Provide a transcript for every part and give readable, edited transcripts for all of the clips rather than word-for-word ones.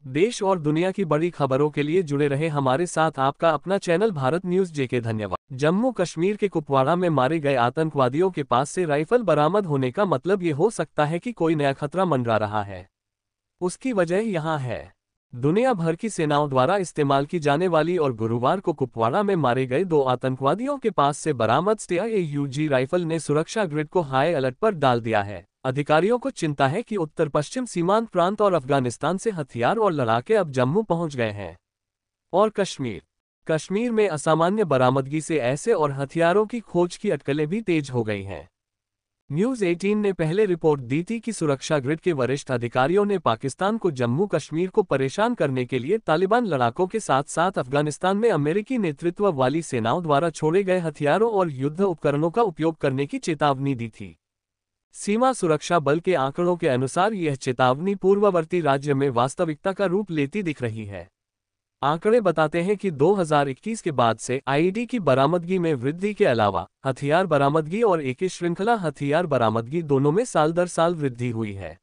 देश और दुनिया की बड़ी खबरों के लिए जुड़े रहे हमारे साथ आपका अपना चैनल भारत न्यूज जेके। धन्यवाद। जम्मू कश्मीर के कुपवाड़ा में मारे गए आतंकवादियों के पास से राइफल बरामद होने का मतलब ये हो सकता है कि कोई नया खतरा मंडरा रहा है। उसकी वजह यहाँ है, दुनिया भर की सेनाओं द्वारा इस्तेमाल की जाने वाली और गुरुवार को कुपवाड़ा में मारे गए 2 आतंकवादियों के पास से बरामद STI-AUG राइफल ने सुरक्षा ग्रिड को हाई अलर्ट पर डाल दिया है। अधिकारियों को चिंता है कि उत्तर पश्चिम सीमांत प्रांत और अफगानिस्तान से हथियार और लड़ाके अब जम्मू पहुंच गए हैं। और कश्मीर में असामान्य बरामदगी से ऐसे और हथियारों की खोज की अटकलें भी तेज हो गई हैं। न्यूज़ 18 ने पहले रिपोर्ट दी थी कि सुरक्षा ग्रिड के वरिष्ठ अधिकारियों ने पाकिस्तान को जम्मू कश्मीर को परेशान करने के लिए तालिबान लड़ाकों के साथ साथ अफगानिस्तान में अमेरिकी नेतृत्व वाली सेनाओं द्वारा छोड़े गए हथियारों और युद्ध उपकरणों का उपयोग करने की चेतावनी दी थी। सीमा सुरक्षा बल के आंकड़ों के अनुसार यह चेतावनी पूर्ववर्ती राज्य में वास्तविकता का रूप लेती दिख रही है। आंकड़े बताते हैं कि 2021 के बाद से आईईडी की बरामदगी में वृद्धि के अलावा हथियार बरामदगी और एक श्रृंखला हथियार बरामदगी दोनों में साल दर साल वृद्धि हुई है।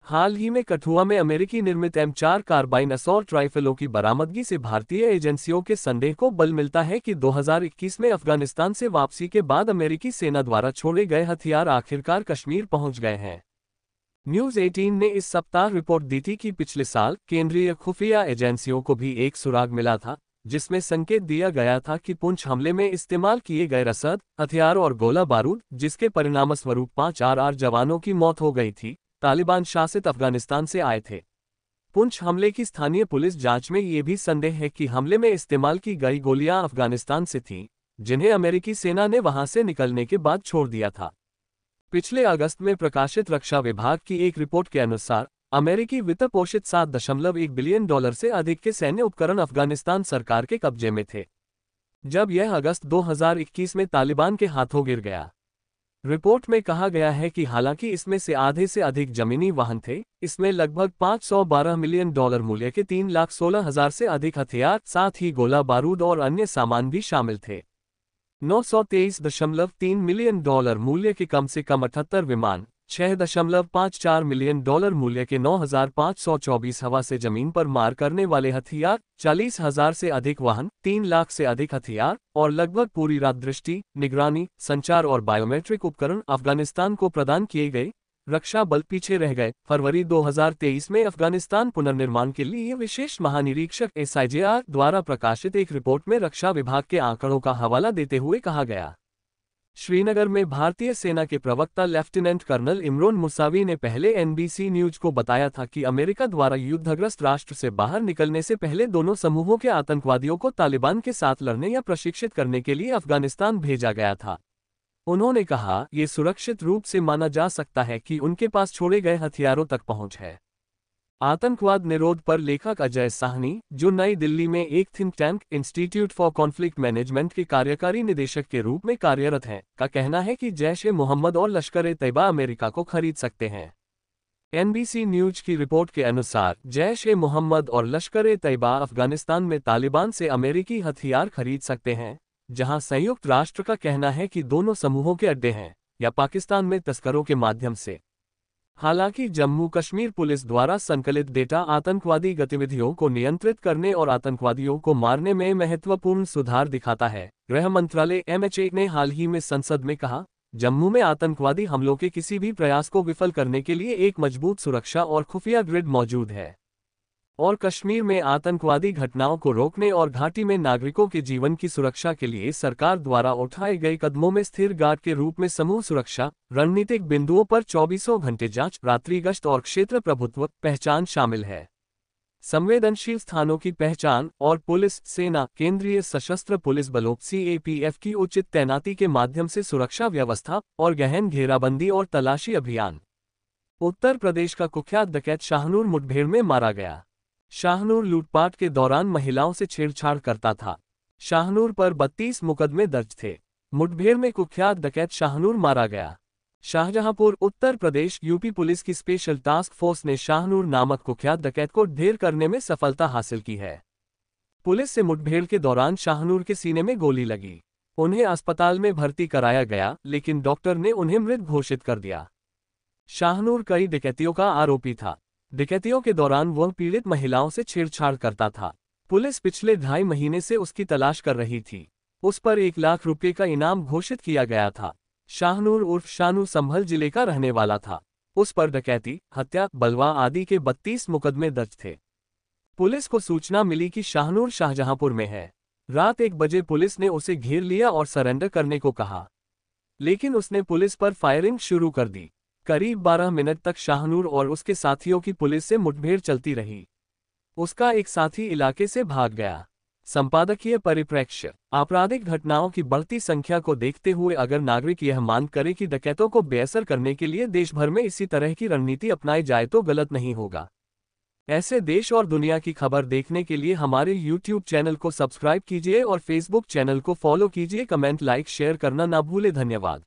हाल ही में कठुआ में अमेरिकी निर्मित M4 कार्बाइन असॉल्ट राइफलों की बरामदगी से भारतीय एजेंसियों के संदेह को बल मिलता है कि 2021 में अफगानिस्तान से वापसी के बाद अमेरिकी सेना द्वारा छोड़े गए हथियार आखिरकार कश्मीर पहुंच गए हैं। न्यूज़ 18 ने इस सप्ताह रिपोर्ट दी थी कि पिछले साल केंद्रीय खुफिया एजेंसियों को भी एक सुराग मिला था, जिसमें संकेत दिया गया था कि पुंछ हमले में इस्तेमाल किए गए रसद, हथियार और गोला बारूद, जिसके परिणामस्वरूप 5 RR जवानों की मौत हो गई थी, तालिबान शासित अफगानिस्तान से आए थे। पुंछ हमले की स्थानीय पुलिस जांच में ये भी संदेह है कि हमले में इस्तेमाल की गई गोलियां अफगानिस्तान से थीं, जिन्हें अमेरिकी सेना ने वहां से निकलने के बाद छोड़ दिया था। पिछले अगस्त में प्रकाशित रक्षा विभाग की एक रिपोर्ट के अनुसार अमेरिकी वित्त पोषित $7.1 बिलियन से अधिक के सैन्य उपकरण अफगानिस्तान सरकार के कब्जे में थे, जब यह अगस्त 2021 में तालिबान के हाथों गिर गया। रिपोर्ट में कहा गया है कि हालांकि इसमें से आधे से अधिक जमीनी वाहन थे, इसमें लगभग $512 मिलियन मूल्य के 3,16,000 से अधिक हथियार, साथ ही गोला बारूद और अन्य सामान भी शामिल थे। $923.3 मिलियन मूल्य के कम से कम 78 विमान, $6.54 मिलियन मूल्य के 9,524 हवा से जमीन पर मार करने वाले हथियार, 40,000 से अधिक वाहन, 3 लाख से अधिक हथियार और लगभग पूरी रात दृष्टि, निगरानी, संचार और बायोमेट्रिक उपकरण अफगानिस्तान को प्रदान किए गए। रक्षा बल पीछे रह गए। फरवरी 2023 में अफगानिस्तान पुनर्निर्माण के लिए विशेष महानिरीक्षक SIJR द्वारा प्रकाशित एक रिपोर्ट में रक्षा विभाग के आंकड़ों का हवाला देते हुए कहा गया। श्रीनगर में भारतीय सेना के प्रवक्ता लेफ्टिनेंट कर्नल इमरान मुसावी ने पहले NBC न्यूज को बताया था कि अमेरिका द्वारा युद्धग्रस्त राष्ट्र से बाहर निकलने से पहले दोनों समूहों के आतंकवादियों को तालिबान के साथ लड़ने या प्रशिक्षित करने के लिए अफगानिस्तान भेजा गया था। उन्होंने कहा, ये सुरक्षित रूप से माना जा सकता है कि उनके पास छोड़े गए हथियारों तक पहुंच है। आतंकवाद निरोध पर लेखक अजय साहनी, जो नई दिल्ली में एक think tank institute for conflict management के कार्यकारी निदेशक के रूप में कार्यरत हैं, का कहना है कि जैश-ए-मोहम्मद और लश्कर-ए-तैयबा अमेरिका को खरीद सकते हैं। NBC न्यूज की रिपोर्ट के अनुसार जैश-ए-मोहम्मद और लश्कर-ए-तैयबा अफगानिस्तान में तालिबान से अमेरिकी हथियार खरीद सकते हैं, जहां संयुक्त राष्ट्र का कहना है कि दोनों समूहों के अड्डे हैं, या पाकिस्तान में तस्करों के माध्यम से। हालांकि जम्मू कश्मीर पुलिस द्वारा संकलित डेटा आतंकवादी गतिविधियों को नियंत्रित करने और आतंकवादियों को मारने में महत्वपूर्ण सुधार दिखाता है। गृह मंत्रालय MHA ने हाल ही में संसद में कहा, जम्मू में आतंकवादी हमलों के किसी भी प्रयास को विफल करने के लिए एक मजबूत सुरक्षा और खुफिया ग्रिड मौजूद है, और कश्मीर में आतंकवादी घटनाओं को रोकने और घाटी में नागरिकों के जीवन की सुरक्षा के लिए सरकार द्वारा उठाए गए कदमों में स्थिर गार्ड के रूप में समूह सुरक्षा, रणनीतिक बिंदुओं पर 24 घंटे जांच, रात्रि गश्त और क्षेत्र प्रभुत्व पहचान शामिल है। संवेदनशील स्थानों की पहचान और पुलिस, सेना, केंद्रीय सशस्त्र पुलिस बलों CAPF की उचित तैनाती के माध्यम से सुरक्षा व्यवस्था और गहन घेराबंदी और तलाशी अभियान। उत्तर प्रदेश का कुख्यात डकैत शाहनूर मुठभेड़ में मारा गया। शाहनूर लूटपाट के दौरान महिलाओं से छेड़छाड़ करता था। शाहनूर पर 32 मुकदमे दर्ज थे। मुठभेड़ में कुख्यात डकैत शाहनूर मारा गया। शाहजहांपुर, उत्तर प्रदेश। यूपी पुलिस की स्पेशल टास्क फोर्स ने शाहनूर नामक कुख्यात डकैत को ढेर करने में सफलता हासिल की है। पुलिस से मुठभेड़ के दौरान शाहनूर के सीने में गोली लगी। उन्हें अस्पताल में भर्ती कराया गया, लेकिन डॉक्टर ने उन्हें मृत घोषित कर दिया। शाहनूर कई डकैतियों का आरोपी था। डकैतियों के दौरान वह पीड़ित महिलाओं से छेड़छाड़ करता था। पुलिस पिछले 2.5 महीने से उसकी तलाश कर रही थी। उस पर 1 लाख रुपये का इनाम घोषित किया गया था। शाहनूर उर्फ शानू संभल जिले का रहने वाला था। उस पर डकैती, हत्या, बलवा आदि के 32 मुकदमे दर्ज थे। पुलिस को सूचना मिली कि शाहनूर शाहजहांपुर में है। रात 1 बजे पुलिस ने उसे घेर लिया और सरेंडर करने को कहा, लेकिन उसने पुलिस पर फायरिंग शुरू कर दी। करीब 12 मिनट तक शाहनूर और उसके साथियों की पुलिस से मुठभेड़ चलती रही। उसका एक साथी इलाके से भाग गया। संपादकीय परिप्रेक्ष्य: आपराधिक घटनाओं की बढ़ती संख्या को देखते हुए अगर नागरिक यह मांग करे कि डकैतों को बेअसर करने के लिए देश भर में इसी तरह की रणनीति अपनाई जाए तो गलत नहीं होगा। ऐसे देश और दुनिया की खबर देखने के लिए हमारे YouTube चैनल को सब्सक्राइब कीजिए और Facebook चैनल को फॉलो कीजिए। कमेंट, लाइक, शेयर करना ना भूले। धन्यवाद।